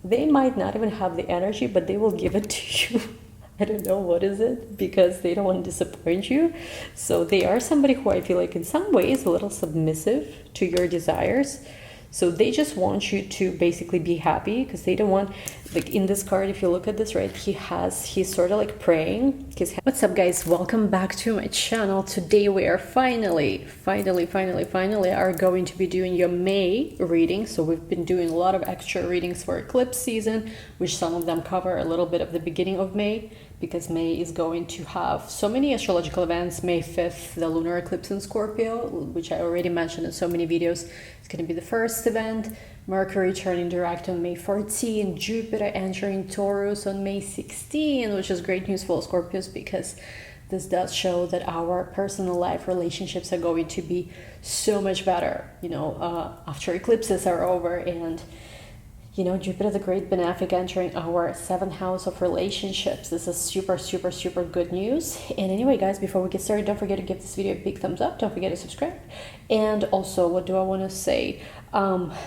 they might not even have the energy, but they will give it to you. I don't know what is it, because they don't want to disappoint you. So they are somebody who I feel like in some ways a little submissive to your desires. So they just want you to basically be happy, because they don't want, like in this card, if you look at this, right, he's sort of like praying. What's up, guys? Welcome back to my channel. Today we are finally are going to be doing your May reading. So we've been doing a lot of extra readings for eclipse season, which some of them cover a little bit of the beginning of May, because May is going to have so many astrological events. May 5th, the lunar eclipse in Scorpio, which I already mentioned in so many videos. It's going to be the first event. Mercury turning direct on May 14, Jupiter entering Taurus on May 16, which is great news for Scorpios, because this does show that our personal life relationships are going to be so much better, after eclipses are over. And Jupiter, the great benefic, entering our 7th house of relationships. This is super good news. And anyway, guys, before we get started, don't forget to give this video a big thumbs up. Don't forget to subscribe. And also, what do I want to say?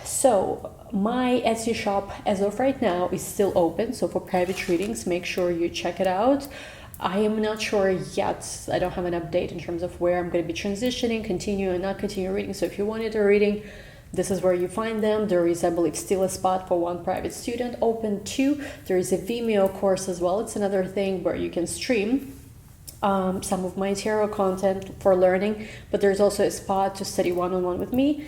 So my Etsy shop, as of right now, is still open. So for private readings, make sure you check it out. I am not sure yet. I don't have an update in terms of where I'm going to be transitioning, continue and not continue reading. So if you wanted a reading, this is where you find them. There is, I believe, still a spot for one private student open too. There is a Vimeo course as well. It's another thing where you can stream some of my tarot content for learning, but there's also a spot to study one-on-one with me.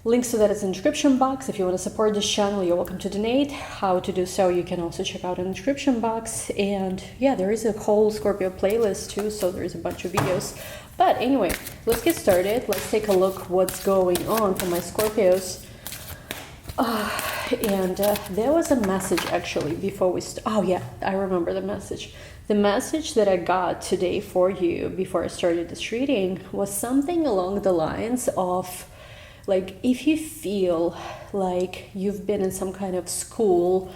Links to that is in the description box. If you want to support this channel, you're welcome to donate. How to do so, you can also check out in the description box. And yeah, there is a whole Scorpio playlist too, so there is a bunch of videos. But anyway, let's get started. Let's take a look what's going on for my Scorpios. There was a message actually before we oh yeah, I remember the message. The message that I got today for you before I started this reading was something along the lines of, like, if you feel like you've been in some kind of school,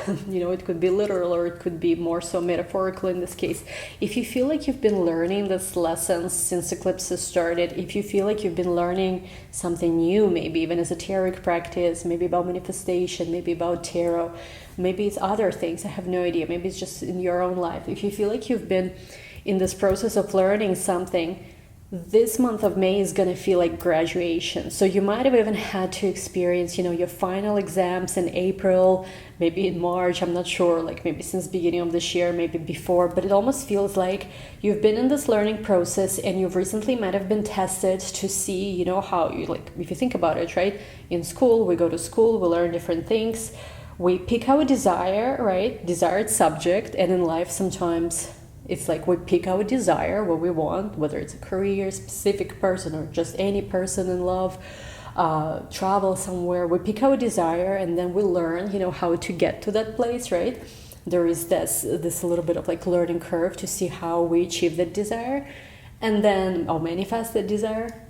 it could be literal or it could be more so metaphorical in this case. If you feel like you've been learning these lessons since eclipses started, if you feel like you've been learning something new, maybe even esoteric practice, maybe about manifestation, maybe about tarot, maybe it's other things, I have no idea, maybe it's just in your own life. If you feel like you've been in this process of learning something, this month of May is going to feel like graduation. So you might have even had to experience, your final exams in April, maybe in March, I'm not sure, like maybe since beginning of this year, maybe before, but it almost feels like you've been in this learning process and you've recently might have been tested to see, how you, like, if you think about it, right? In school, we go to school, we learn different things, we pick our desire, right? Desired subject, and in life sometimes it's like we pick our desire, what we want, whether it's a career, specific person, or just any person in love, travel somewhere. We pick our desire and then we learn, how to get to that place, right? There is this little bit of like learning curve to see how we achieve that desire and then manifest that desire.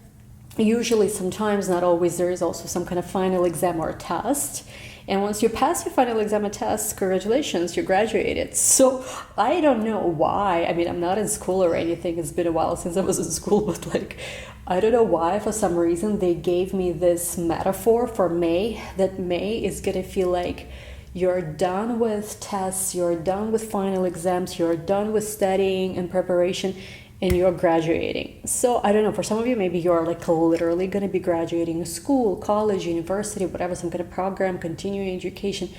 Usually, sometimes, not always, there is also some kind of final exam or test. And once you pass your final exam or test, congratulations, you graduated. So I don't know why. I mean, I'm not in school or anything. It's been a while since I was in school, but like, I don't know why, for some reason, they gave me this metaphor for May, that May is going to feel like you're done with tests, you're done with final exams, you're done with studying and preparation, and you're graduating. So I don't know, for some of you, maybe you're like literally going to be graduating school, college, university, whatever, some kind of program, continuing education.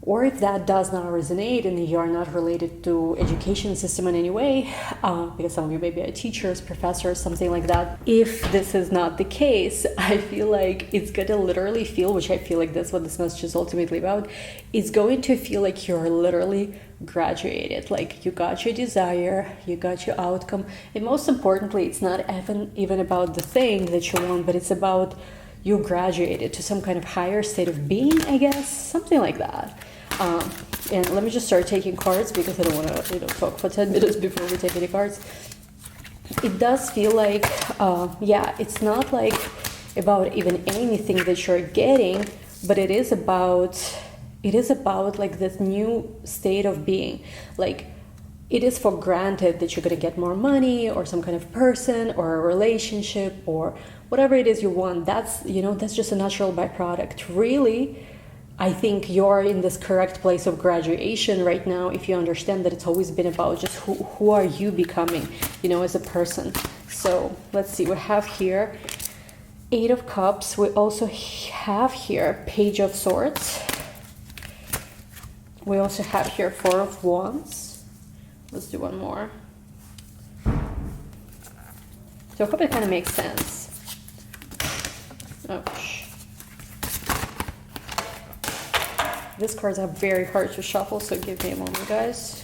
Or if that does not resonate and you're not related to education system in any way, because some of you maybe are teachers, professors, something like that. If this is not the case, I feel like it's going to literally feel, which I feel like that's what this message is ultimately about, it's going to feel like you're literally graduated, like you got your desire, you got your outcome, and most importantly, it's not even about the thing that you want, but it's about you graduated to some kind of higher state of being, I guess, something like that. And let me just start taking cards, because I don't want to talk for 10 minutes before we take any cards. It does feel like it's not like about even anything that you're getting, but it is about like this new state of being. Like, it is for granted that you're going to get more money or some kind of person or a relationship or whatever it is you want. That's just a natural byproduct. Really, I think you're in this correct place of graduation right now if you understand that it's always been about just who are you becoming, you know, as a person. So let's see, we have here Eight of Cups. We also have here Page of Swords. We also have here Four of Wands. Let's do one more. So I hope it kind of makes sense. Ouch. These cards are very hard to shuffle, so give me a moment, guys.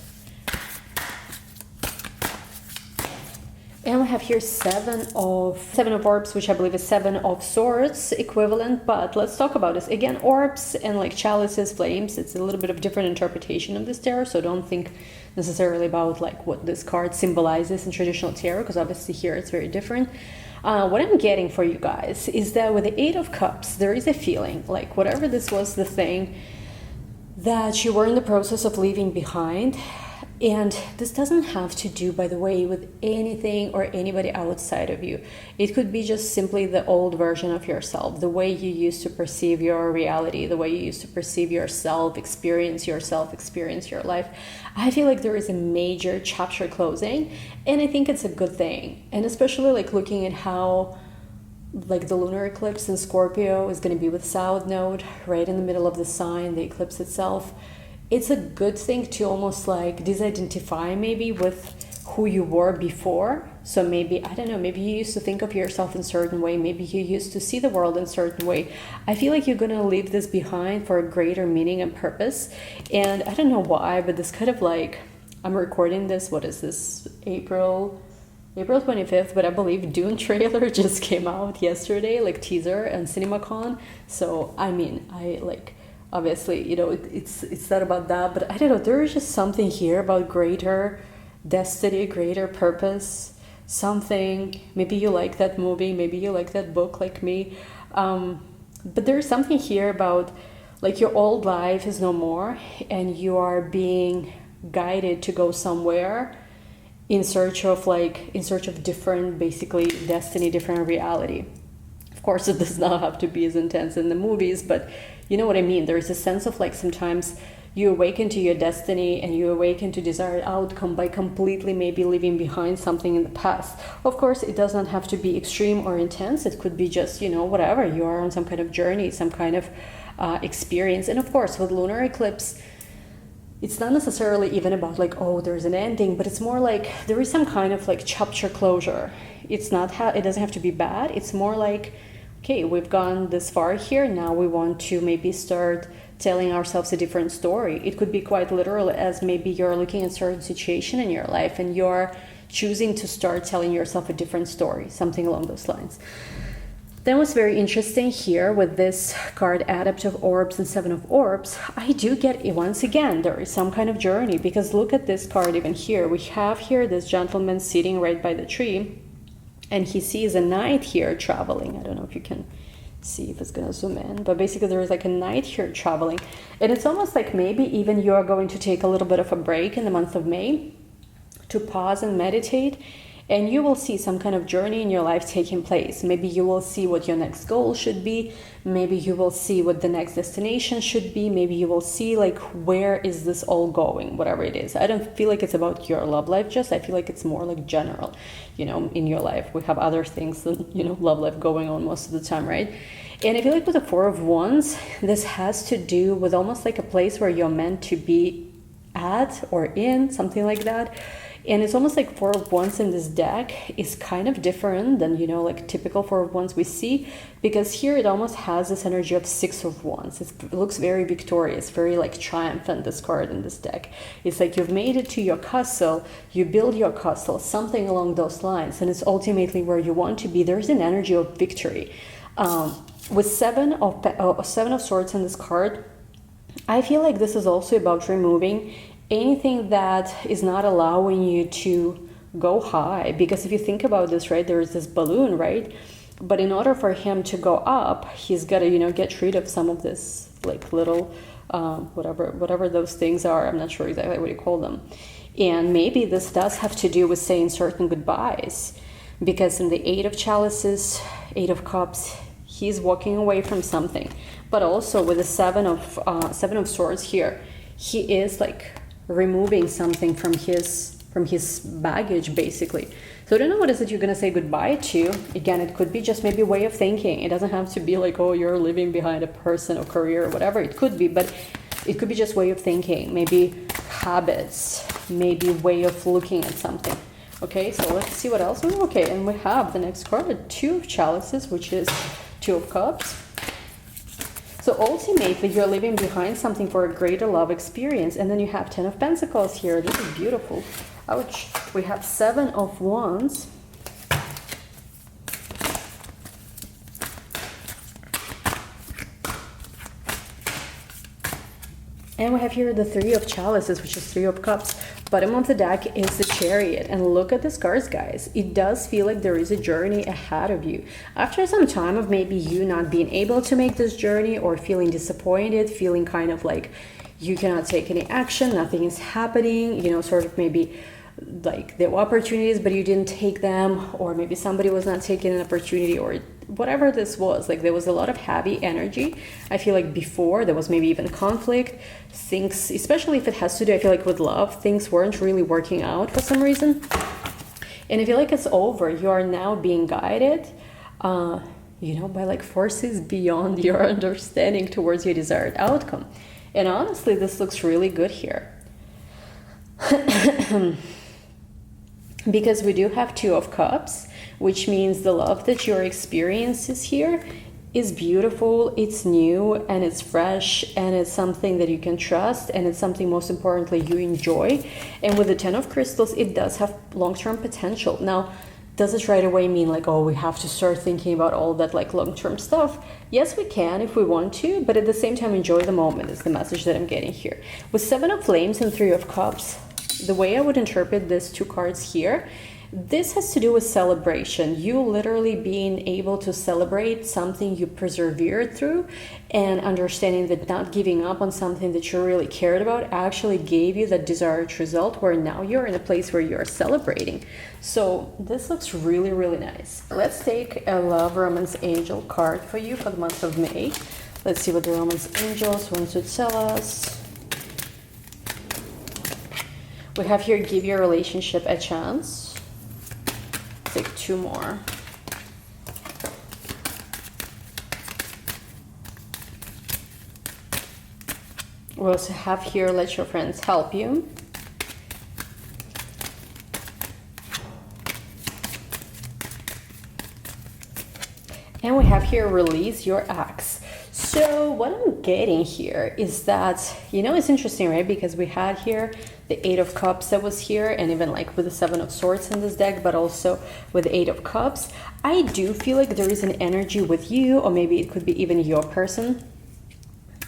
And we have here Seven of Orbs, which I believe is Seven of Swords equivalent. But let's talk about this. Again, orbs and like chalices, flames, it's a little bit of different interpretation of this tarot, so don't think necessarily about like what this card symbolizes in traditional tarot, because obviously here it's very different. What I'm getting for you guys is that with the Eight of Cups, there is a feeling like whatever this was, the thing that you were in the process of leaving behind. And this doesn't have to do, by the way, with anything or anybody outside of you. It could be just simply the old version of yourself, the way you used to perceive your reality, the way you used to perceive yourself, experience your life. I feel like there is a major chapter closing, and I think it's a good thing. And especially like looking at how like the lunar eclipse in Scorpio is going to be with South Node right in the middle of the sign, the eclipse itself. It's a good thing to almost like disidentify maybe with who you were before. So maybe, I don't know, maybe you used to think of yourself in a certain way. Maybe you used to see the world in a certain way. I feel like you're going to leave this behind for a greater meaning and purpose. And I don't know why, but this kind of like, I'm recording this, what is this, April 25th, but I believe Dune trailer just came out yesterday, like teaser and CinemaCon. So, I mean, I like, obviously, you know, it's not about that, but I don't know, there is just something here about greater destiny, greater purpose, something, maybe you like that movie, maybe you like that book like me, but there's something here about like your old life is no more and you are being guided to go somewhere in search of different, basically destiny, different reality. Of course, it does not have to be as intense in the movies, but you know what I mean. There is a sense of like sometimes you awaken to your destiny and you awaken to desired outcome by completely maybe leaving behind something in the past. Of course, it does not have to be extreme or intense. It could be just, you know, whatever. You are on some kind of journey, some kind of experience. And of course, with lunar eclipse, it's not necessarily even about like, oh, there's an ending, but it's more like there is some kind of like chapter closure. It's not it doesn't have to be bad. It's more like, okay, we've gone this far here. Now we want to maybe start telling ourselves a different story. It could be quite literal, as maybe you're looking at a certain situation in your life and you're choosing to start telling yourself a different story, something along those lines. Then what's very interesting here with this card, Adept of Orbs and Seven of Orbs, I do get, once again, there is some kind of journey, because look at this card even here. We have here this gentleman sitting right by the tree, and he sees a knight here traveling. I don't know if you can see if it's going to zoom in, but basically there is like a knight here traveling. And it's almost like maybe even you are going to take a little bit of a break in the month of May to pause and meditate. And you will see some kind of journey in your life taking place. Maybe you will see what your next goal should be. Maybe you will see what the next destination should be. Maybe you will see like, where is this all going, whatever it is. I don't feel like it's about your love life just. I feel like it's more like general, you know, in your life. We have other things than, you know, love life going on most of the time, right? And I feel like with the Four of Wands, this has to do with almost like a place where you're meant to be at or in, something like that. And it's almost like Four of Wands in this deck is kind of different than, you know, like typical Four of Wands we see, because here it almost has this energy of Six of Wands. It looks very victorious, very like triumphant, this card in this deck. It's like you've made it to your castle, you build your castle, something along those lines, and it's ultimately where you want to be. There's an energy of victory. With Seven of Swords in this card, I feel like this is also about removing anything that is not allowing you to go high. Because if you think about this, right, there is this balloon, right? But in order for him to go up, he's got to, you know, get rid of some of this like little whatever those things are. I'm not sure exactly what you call them. And maybe this does have to do with saying certain goodbyes, because in the Eight of Chalices, Eight of Cups, he's walking away from something. but also with the seven of swords here, he is like removing something from his baggage, basically. So I don't know what is it you're gonna say goodbye to. Again, it could be just maybe way of thinking. It doesn't have to be like, oh, you're leaving behind a person or career or whatever. It could be, but it could be just way of thinking, maybe habits, maybe way of looking at something. Okay, so let's see what else. Oh, okay, and we have the next card, Two of Chalices, which is Two of Cups. So ultimately, you're leaving behind something for a greater love experience. And then you have Ten of Pentacles here. This is beautiful. Ouch. We have Seven of Wands. And we have here the Three of Chalices, which is Three of Cups. Bottom of the deck is the Chariot. And look at the cards, guys. It does feel like there is a journey ahead of you. After some time of maybe you not being able to make this journey, or feeling disappointed, feeling kind of like you cannot take any action, nothing is happening, you know, sort of maybe like there were opportunities but you didn't take them, or maybe somebody was not taking an opportunity, or whatever this was. Like there was a lot of heavy energy. I feel like before there was maybe even conflict, things, especially if it has to do, I feel like with love, things weren't really working out for some reason. And I feel like it's over. You are now being guided, you know, by like forces beyond your understanding towards your desired outcome. And honestly, this looks really good here. Because we do have Two of Cups, which means the love that you're experiencing here is beautiful, it's new, and it's fresh, and it's something that you can trust, and it's something, most importantly, you enjoy. And with the Ten of Crystals, it does have long-term potential. Now, does it right away mean like, oh, we have to start thinking about all that like long-term stuff? Yes, we can if we want to, but at the same time, enjoy the moment is the message that I'm getting here. With Seven of Flames and Three of Cups, the way I would interpret these two cards here, this has to do with celebration. You literally being able to celebrate something you persevered through, and understanding that not giving up on something that you really cared about actually gave you that desired result, where now you're in a place where you're celebrating. So this looks really, really nice. Let's take a Love Romance Angel card for you for the month of May. Let's see what the Romance Angels want to tell us. We have here, give your relationship a chance. Take two more. We also have here, let your friends help you. And we have here, release your ex. So what I'm getting here is that, you know, it's interesting, right? Because we had here the Eight of Cups that was here, and even like with the Seven of Swords in this deck, but also with the Eight of Cups. I do feel like there is an energy with you, or maybe it could be even your person,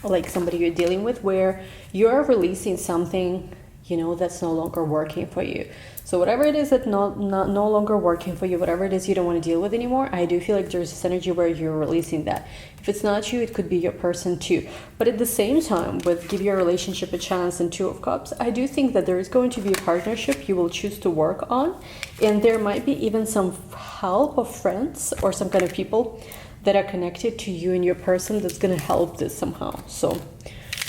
or like somebody you're dealing with, where you're releasing something, you know, that's no longer working for you. So whatever it is that no longer working for you, whatever it is you don't want to deal with anymore, I do feel like there's this energy where you're releasing that. If it's not you, it could be your person too. But at the same time, with give your relationship a chance and Two of Cups, I do think that there is going to be a partnership you will choose to work on. And there might be even some help of friends or some kind of people that are connected to you and your person that's going to help this somehow. So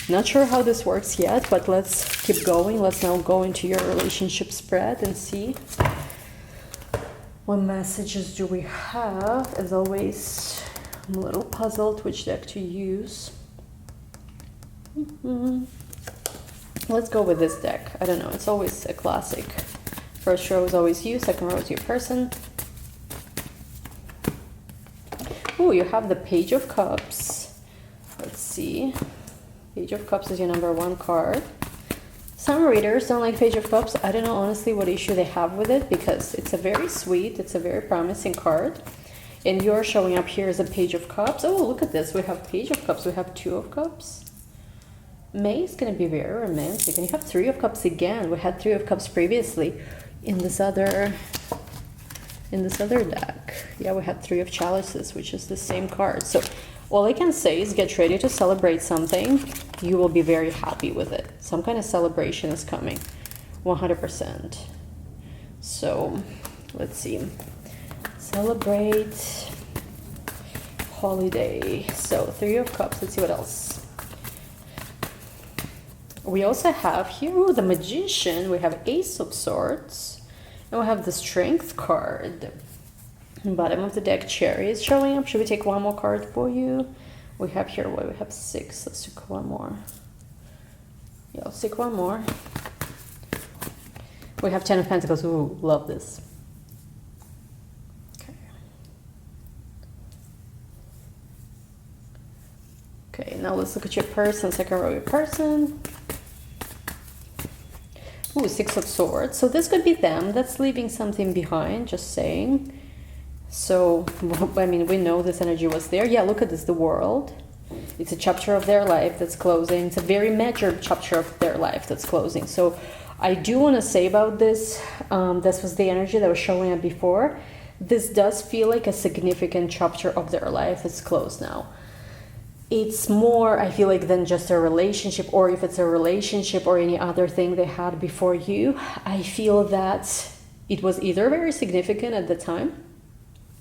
not sure how this works yet, but let's keep going. Let's now go into your relationship spread and see what messages do we have. As always, I'm a little puzzled which deck to use. Let's go with this deck. I don't know, it's always a classic. First row is always you, second row is your person. Oh, you have the Page of Cups. Let's see. Page of Cups is your number one card. Some readers don't like Page of Cups. I don't know honestly what issue they have with it, because it's a very sweet, it's a very promising card. And you're showing up here as a Page of Cups. Oh, look at this. We have Page of Cups. We have Two of Cups. May is going to be very romantic. And you have Three of Cups again. We had Three of Cups previously in this other deck. Yeah, we had Three of Chalices, which is the same card. So all I can say is get ready to celebrate something. You will be very happy with it. Some kind of celebration is coming, 100%. So let's see. Celebrate. holiday. So 3 of Cups. Let's see what else. We also have here the Magician. We have Ace of Swords. And we have the Strength card. Bottom of the deck, Cherry is showing up. Should we take one more card for you? We have here, what, we have 6. Let's take one more. Yeah, let's take one more. We have 10 of Pentacles. Ooh, love this. Okay. Okay, now let's look at your person. Second row, your person. Ooh, 6 of Swords. So this could be them that's leaving something behind, just saying. So, I mean, we know this energy was there. Yeah, look at this, the World. It's a chapter of their life that's closing. It's a very major chapter of their life that's closing. So I do want to say about this, this was the energy that was showing up before. This does feel like a significant chapter of their life that's closed now. It's more, I feel like, than just a relationship, or if it's a relationship or any other thing they had before you. I feel that it was either very significant at the time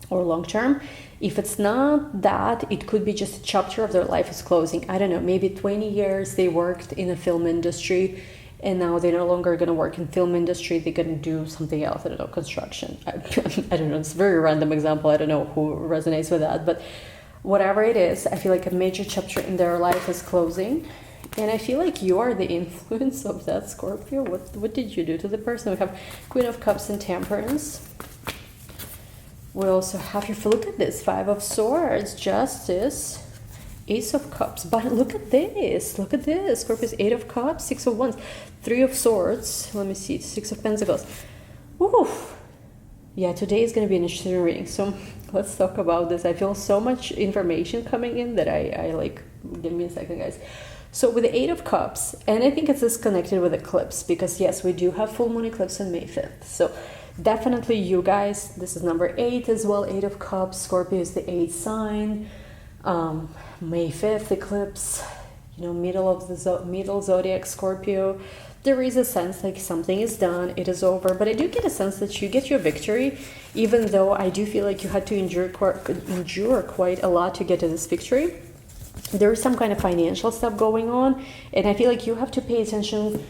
or long term. If it's not that, it could be just a chapter of their life is closing. I don't know, maybe 20 years they worked in the film industry and now they're no longer going to work in film industry. They're going to do something else. I don't know, construction. I don't know, it's a very random example. I don't know who resonates with that, but whatever it is, I feel like a major chapter in their life is closing. And I feel like you are the influence of that, Scorpio. What did you do to the person? We have Queen of Cups and Temperance. We also have here, look at this, 5 of Swords, Justice, Ace of Cups. But look at this, Scorpio's 8 of Cups, 6 of Wands, 3 of Swords. Let me see, 6 of Pentacles. Oof. Yeah, today is going to be an interesting reading. So let's talk about this. I feel so much information coming in that I like, give me a second, guys. So with the 8 of Cups, and I think it's disconnected with eclipse, because yes, we do have full moon eclipse on May 5th. So definitely you guys, this is number 8 as well, 8 of Cups. Scorpio is the 8th sign. May 5th eclipse, you know, middle zodiac Scorpio. There is a sense like something is done, it is over, but I do get a sense that you get your victory, even though I do feel like you had to endure quite a lot to get to this victory. There is some kind of financial stuff going on, and I feel like you have to pay attention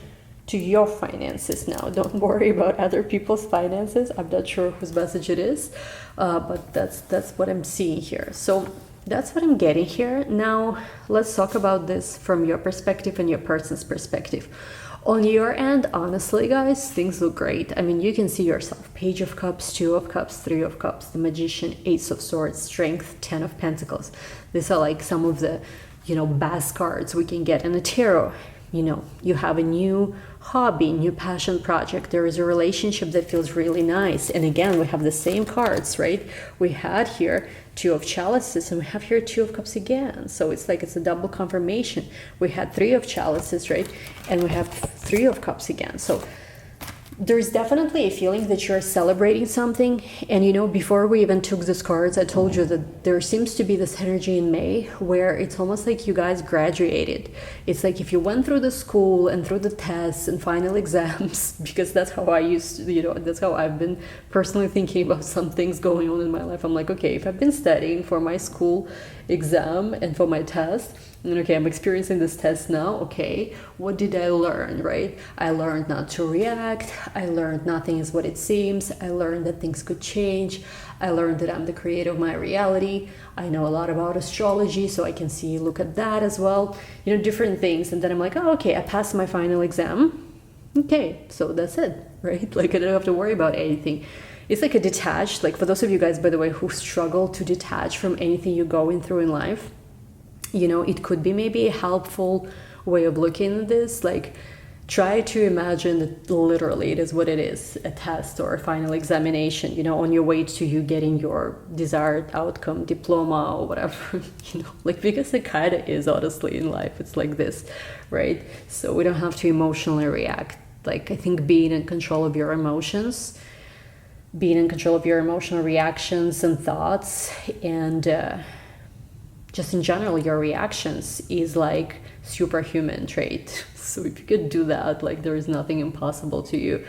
to your finances now. Don't worry about other people's finances. I'm not sure whose message it is, but that's what I'm seeing here. So that's what I'm getting here. Now let's talk about this from your perspective and your person's perspective. On your end, honestly, guys, things look great. I mean, you can see yourself. Page of Cups, 2 of Cups, 3 of Cups, the Magician, Ace of Swords, Strength, 10 of Pentacles. These are like some of the, you know, best cards we can get in the tarot. You know, you have a new hobby, new passion project. There is a relationship that feels really nice. And again, we have the same cards, right? We had here 2 of Chalices, and we have here 2 of Cups again. So it's like it's a double confirmation. We had 3 of Chalices, right? And we have 3 of Cups again. So there's definitely a feeling that you're celebrating something. And you know, before we even took these cards, I told you that there seems to be this energy in May where it's almost like you guys graduated. It's like if you went through the school and through the tests and final exams, because that's how I used to, you know, that's how I've been personally thinking about some things going on in my life. I'm like, okay, if I've been studying for my school exam and for my test, and okay, I'm experiencing this test now, okay, what did I learn, right? I learned not to react. I learned nothing is what it seems. I learned that things could change. I learned that I'm the creator of my reality. I know a lot about astrology, so I can see, look at that as well, you know, different things. And then I'm like, oh, okay, I passed my final exam. Okay, so that's it, right? Like I don't have to worry about anything. It's like a detached, like for those of you guys, by the way, who struggle to detach from anything you're going through in life, you know, it could be maybe a helpful way of looking at this. Like try to imagine that literally it is what it is, a test or a final examination, you know, on your way to you getting your desired outcome, diploma or whatever, you know, like because it kind of is, honestly, in life. It's like this, right? So we don't have to emotionally react. Like I think being in control of your emotions, being in control of your emotional reactions and thoughts, and just in general, your reactions is like superhuman trait. So if you could do that, like there is nothing impossible to you.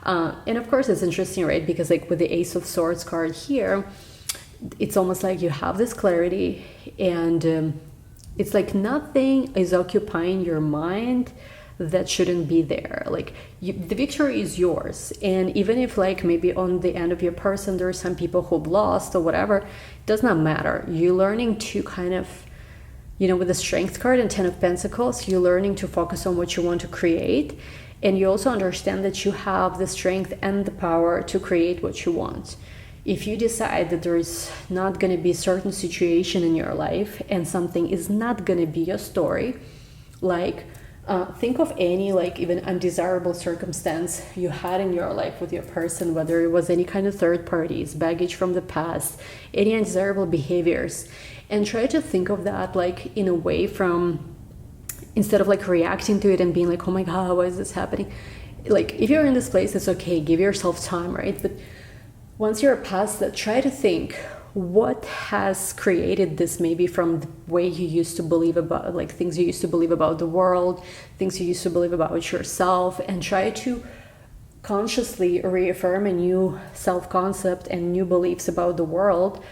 And of course, it's interesting, right? Because like with the Ace of Swords card here, it's almost like you have this clarity, and it's like nothing is occupying your mind that shouldn't be there. Like the victory is yours, and even if like maybe on the end of your person there are some people who've lost or whatever, it does not matter. You're learning to kind of, you know, with the Strength card and 10 of Pentacles, you're learning to focus on what you want to create, and you also understand that you have the strength and the power to create what you want. If you decide that there is not going to be a certain situation in your life and something is not going to be your story, like think of any like even undesirable circumstance you had in your life with your person, whether it was any kind of third parties, baggage from the past, any undesirable behaviors, and try to think of that like in a way from, instead of like reacting to it and being like, oh my God, why is this happening? Like if you're in this place, it's okay, give yourself time, right? But once you're past that, try to think what has created this, maybe from the way you used to believe about, like things you used to believe about the world, things you used to believe about yourself, and try to consciously reaffirm a new self-concept and new beliefs about the world,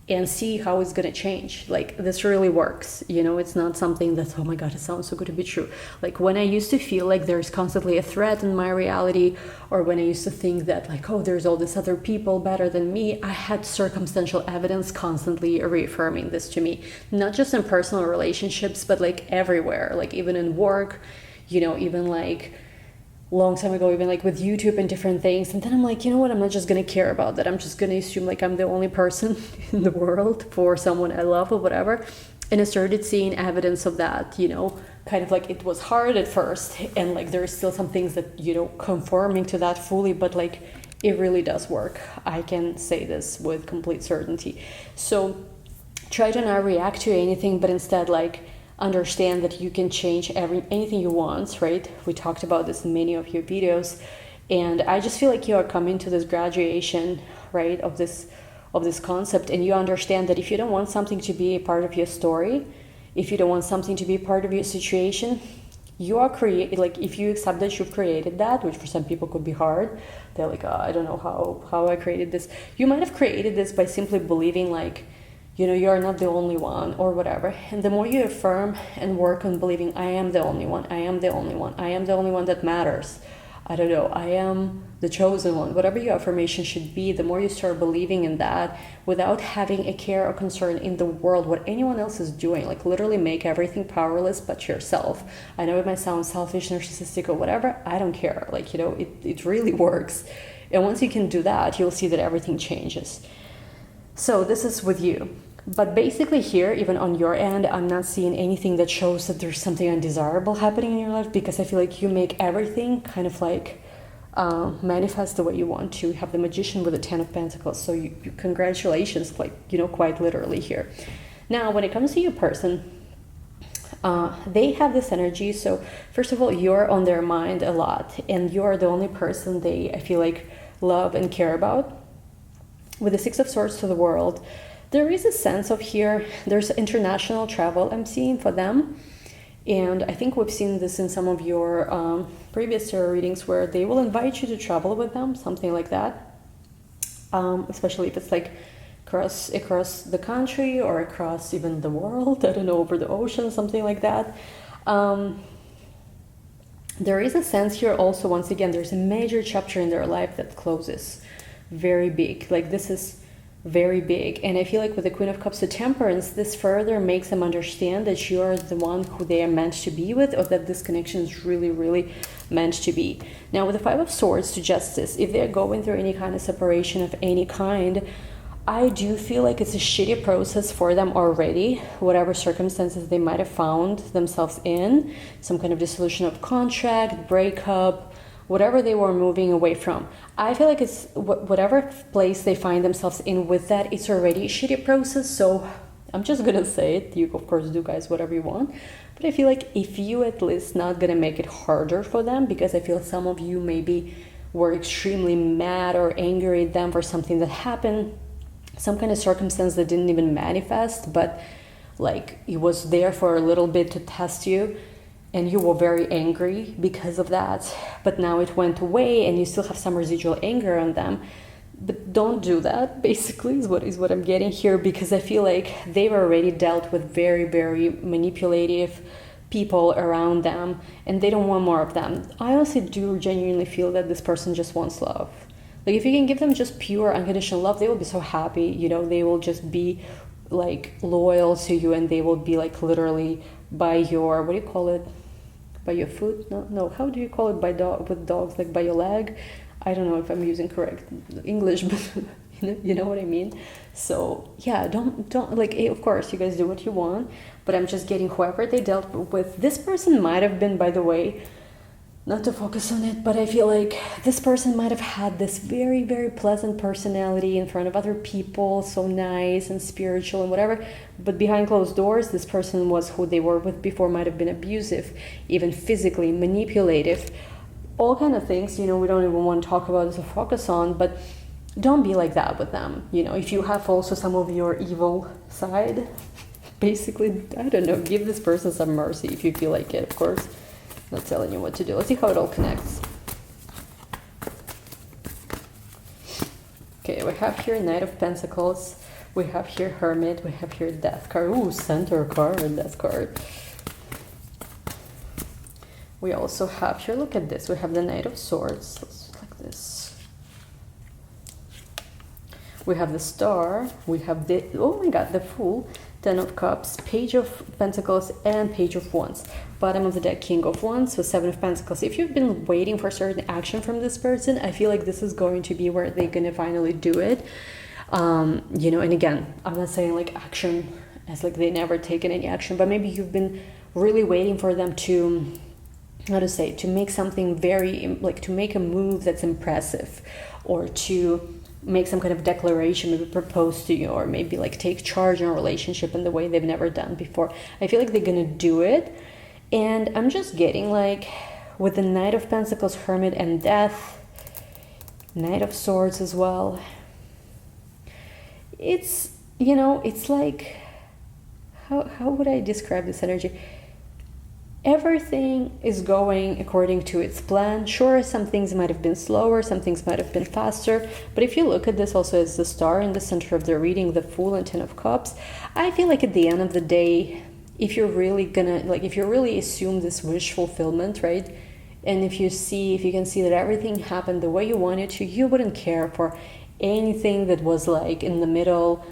and see how it's going to change. Like this really works, you know. It's not something that's, oh my God, it sounds so good to be true. Like when I used to feel like there's constantly a threat in my reality, or when I used to think that like, oh, there's all these other people better than me, I had circumstantial evidence constantly reaffirming this to me, not just in personal relationships, but like everywhere, like even in work, you know, even like long time ago, even like with YouTube and different things. And then I'm like, you know what, I'm not just gonna care about that. I'm just gonna assume like I'm the only person in the world for someone I love or whatever. And I started seeing evidence of that, you know, kind of like it was hard at first, and like there are still some things that, you know, conforming to that fully, but like it really does work. I can say this with complete certainty. So try to not react to anything, but instead like understand that you can change anything you want, right? We talked about this in many of your videos, and I just feel like you are coming to this graduation, right, of this concept, and you understand that if you don't want something to be a part of your story, if you don't want something to be a part of your situation, you are like if you accept that you've created that, which for some people could be hard, they're like, oh, I don't know how I created this. You might have created this by simply believing like, you know, you're not the only one or whatever. And the more you affirm and work on believing, I am the only one, I am the only one, I am the only one that matters, I don't know, I am the chosen one, whatever your affirmation should be, the more you start believing in that without having a care or concern in the world what anyone else is doing, like literally make everything powerless but yourself. I know it might sound selfish, narcissistic or whatever, I don't care, like, you know, it really works. And once you can do that, you'll see that everything changes. So this is with you. But basically here, even on your end, I'm not seeing anything that shows that there's something undesirable happening in your life, because I feel like you make everything kind of like manifest the way you want to. You have the Magician with the 10 of Pentacles. So you congratulations, like, you know, quite literally here. Now, when it comes to your person, they have this energy. So first of all, you're on their mind a lot, and you're the only person they, I feel like, love and care about. With the 6 of Swords to the world, there is a sense of here, there's international travel I'm seeing for them. And I think we've seen this in some of your previous tarot readings, where they will invite you to travel with them, something like that. Especially if it's like across the country or across even the world, I don't know, over the ocean, something like that. There is a sense here also, once again, there's a major chapter in their life that closes. Very big, like this is very big. And I feel like with the Queen of Cups to Temperance, this further makes them understand that you are the one who they are meant to be with, or that this connection is really, really meant to be. Now with the 5 of Swords to Justice, if they're going through any kind of separation of any kind, I do feel like it's a shitty process for them already, whatever circumstances they might have found themselves in, some kind of dissolution of contract, breakup, whatever they were moving away from. I feel like it's whatever place they find themselves in with that, it's already a shitty process. So I'm just gonna say it. You of course do, guys, whatever you want. But I feel like if you at least not gonna make it harder for them, because I feel some of you maybe were extremely mad or angry at them for something that happened, some kind of circumstance that didn't even manifest, but like it was there for a little bit to test you. And you were very angry because of that, but now it went away and you still have some residual anger on them. But don't do that, basically, is what I'm getting here, because I feel like they've already dealt with very, very manipulative people around them, and they don't want more of them. I honestly do genuinely feel that this person just wants love. Like, if you can give them just pure, unconditional love, they will be so happy, you know, they will just be, like, loyal to you, and they will be, like, literally by your, what do you call it? By your foot? No, how do you call it with dogs? Like, by your leg? I don't know if I'm using correct English, but you know what I mean. So yeah, don't like, of course you guys do what you want, but I'm just getting whoever they dealt with. This person might have been, by the way, not to focus on it, but I feel like this person might have had this very, very pleasant personality in front of other people, so nice and spiritual and whatever, but behind closed doors, this person was who they were with before, might have been abusive, even physically manipulative, all kind of things, you know, we don't even want to talk about or focus on, but don't be like that with them. You know, if you have also some of your evil side, basically, I don't know, give this person some mercy if you feel like it, of course. Not telling you what to do. Let's see how it all connects. Okay, we have here Knight of Pentacles, we have here Hermit, we have here Death card. Ooh, Center card, Death card. We also have here, look at this, we have the Knight of Swords, let's like this. We have the Star, we have the, oh my god, the Fool, Ten of Cups, Page of Pentacles, and Page of Wands. Bottom of the deck, King of Wands, so Seven of Pentacles. If you've been waiting for certain action from this person, I feel like this is going to be where they're gonna finally do it. You know, and again, I'm not saying like action as like they never taken any action, but maybe you've been really waiting for them to, how to say, to make something very, like to make a move that's impressive, or to make some kind of declaration, maybe propose to you, or maybe like take charge in a relationship in the way they've never done before. I feel like they're gonna do it, and I'm just getting like with the Knight of Pentacles, Hermit, and Death, Knight of Swords as well. It's, you know, it's like, how would I describe this energy? Everything is going according to its plan. Sure, some things might have been slower, some things might have been faster, but if you look at this also as the Star in the center of the reading, the Fool and Ten of Cups, I feel like at the end of the day, if you're really gonna, like, if you really assume this wish fulfillment, right, and if you can see that everything happened the way you wanted to, you wouldn't care for anything that was like in the middle,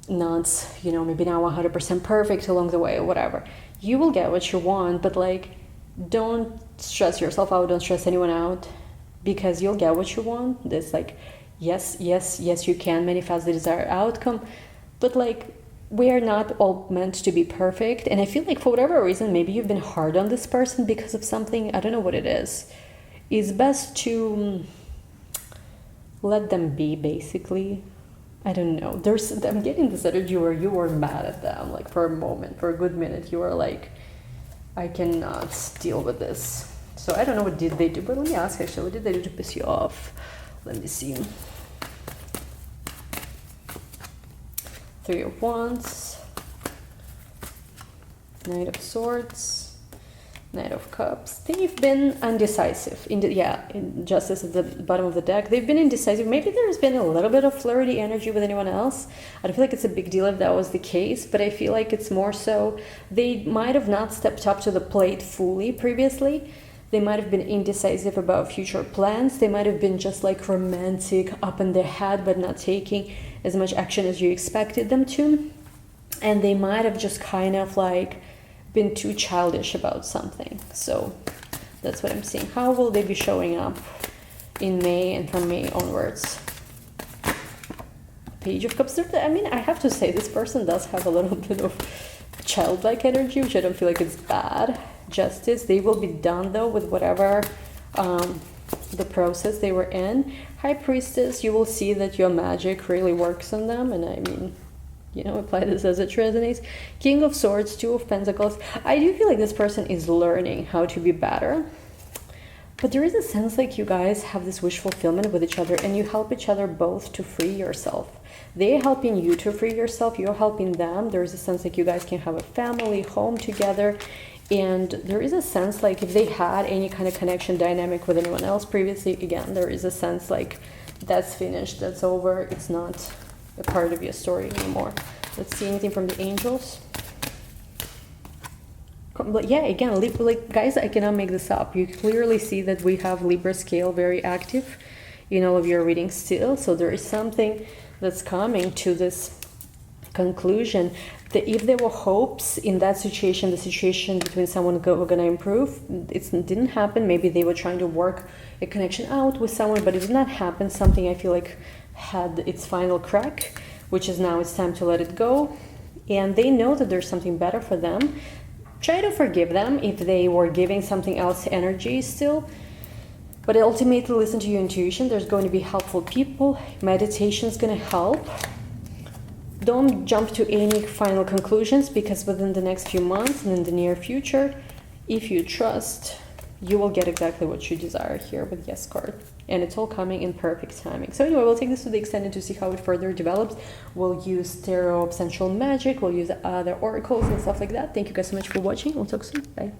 not, you know, maybe not 100% perfect along the way or whatever. You will get what you want, but like, don't stress yourself out, don't stress anyone out, because you'll get what you want. There's like, yes, you can manifest the desired outcome, but like, we are not all meant to be perfect. And I feel like for whatever reason, maybe you've been hard on this person because of something, I don't know what it is. It's best to let them be, basically. I don't know. I'm getting this energy where you were mad at them, like for a moment, for a good minute, you were like, I cannot deal with this. So I don't know what did they do, but let me ask actually, what did they do to piss you off? Let me see. Three of Wands, Knight of Swords, Knight of Cups. They've been undecisive. In Justice at the bottom of the deck. They've been indecisive. Maybe there's been a little bit of flirty energy with anyone else. I don't feel like it's a big deal if that was the case, but I feel like it's more so they might have not stepped up to the plate fully previously. They might have been indecisive about future plans. They might have been just like romantic up in their head, but not taking as much action as you expected them to. And they might have just kind of like been too childish about something. So that's what I'm seeing. How will they be showing up in May and from May onwards? Page of Cups. I mean, I have to say this person does have a little bit of childlike energy, which I don't feel like it's bad. Justice. They will be done though with whatever the process they were in. High Priestess. You will see that your magic really works on them, and I mean, you know, apply this as it resonates. King of Swords, Two of Pentacles. I do feel like this person is learning how to be better. But there is a sense like you guys have this wish fulfillment with each other, and you help each other both to free yourself. They're helping you to free yourself. You're helping them. There is a sense like you guys can have a family, home together. And there is a sense like if they had any kind of connection dynamic with anyone else previously, again, there is a sense like that's finished, that's over, it's not a part of your story anymore. Let's see anything from the angels. But yeah, again, like guys, I cannot make this up. You clearly see that we have Libra scale very active in all of your readings still. So there is something that's coming to this conclusion that if there were hopes in that situation, the situation between someone were going to improve, it didn't happen. Maybe they were trying to work a connection out with someone, but it did not happen. Something I feel like had its final crack, which is now it's time to let it go. And they know that there's something better for them. Try to forgive them if they were giving something else energy still. But ultimately, listen to your intuition. There's going to be helpful people. Meditation is going to help. Don't jump to any final conclusions, because within the next few months and in the near future, if you trust, you will get exactly what you desire here with Yes card. And it's all coming in perfect timing. So anyway, we'll take this to the extended to see how it further develops. We'll use tarot, sensual magic, we'll use other oracles and stuff like that. Thank you guys so much for watching. We'll talk soon. Bye.